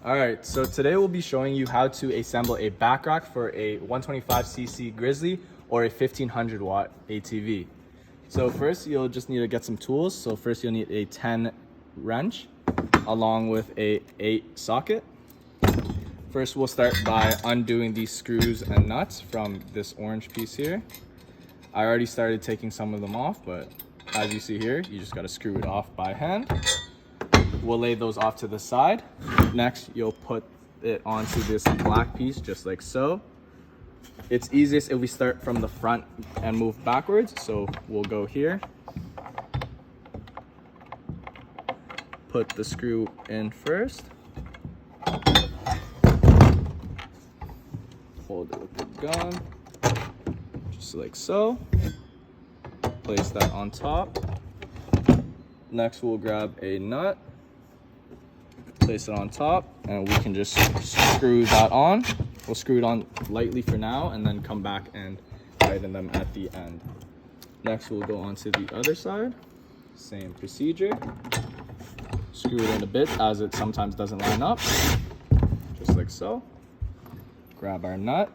Alright, so today we'll be showing you how to assemble a back rack for a 125cc Grizzly or a 1500W ATV. So first you'll just need to get some tools. So first you'll need a 10 wrench along with a 8 socket. First we'll start by undoing these screws and nuts from this orange piece here. I already started taking some of them off, but as you see here, you just got to screw it off by hand. We'll lay those off to the side. Next, you'll put it onto this black piece just like so. It's easiest if we start from the front and move backwards. So we'll go here. Put the screw in first. Hold it with the gun, just like so. Place that on top. Next, we'll grab a nut. Place it on top, and we can just screw that on. We'll screw it on lightly for now and then come back and tighten them at the end. Next we'll go on to the other side. Same procedure. Screw it in a bit as it sometimes doesn't line up. Just like so. Grab our nut.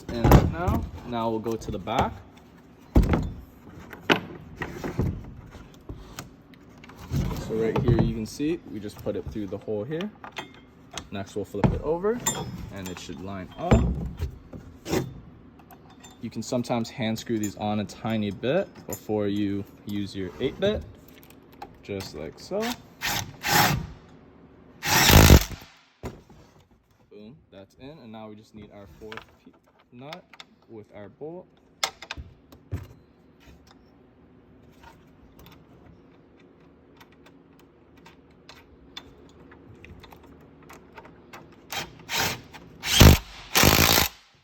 In right now. Now we'll go to the back. So right here you can see we just put it through the hole here. Next we'll flip it over and it should line up. You can sometimes hand screw these on a tiny bit before you use your 8-bit. Just like so. Boom, that's in, and now we just need our 4th nut with our bolt.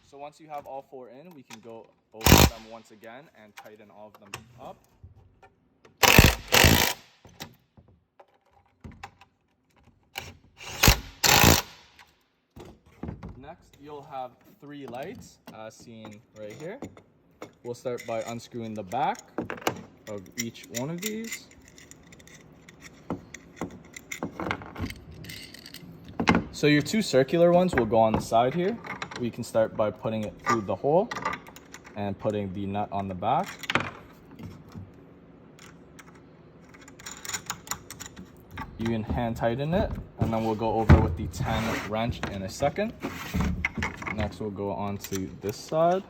So once you have all 4 in, we can go over them once again and tighten all of them up. Next, you'll have 3 lights as seen right here. We'll start by unscrewing the back of each one of these. So your 2 circular ones will go on the side here. We can start by putting it through the hole and putting the nut on the back. You can hand tighten it, and then we'll go over with the 10 wrench in a second. Next we'll go on to this side.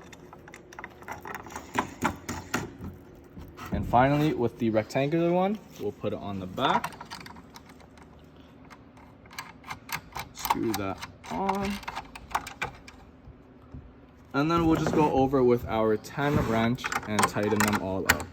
And finally, with the rectangular one, we'll put it on the back. Screw that on. And then we'll just go over with our 10 wrench and tighten them all up.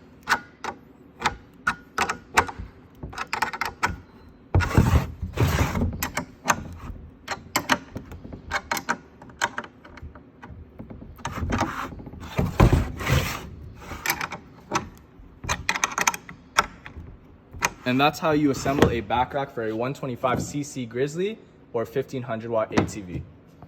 And that's how you assemble a back rack for a 125cc Grizzly or 1500W ATV.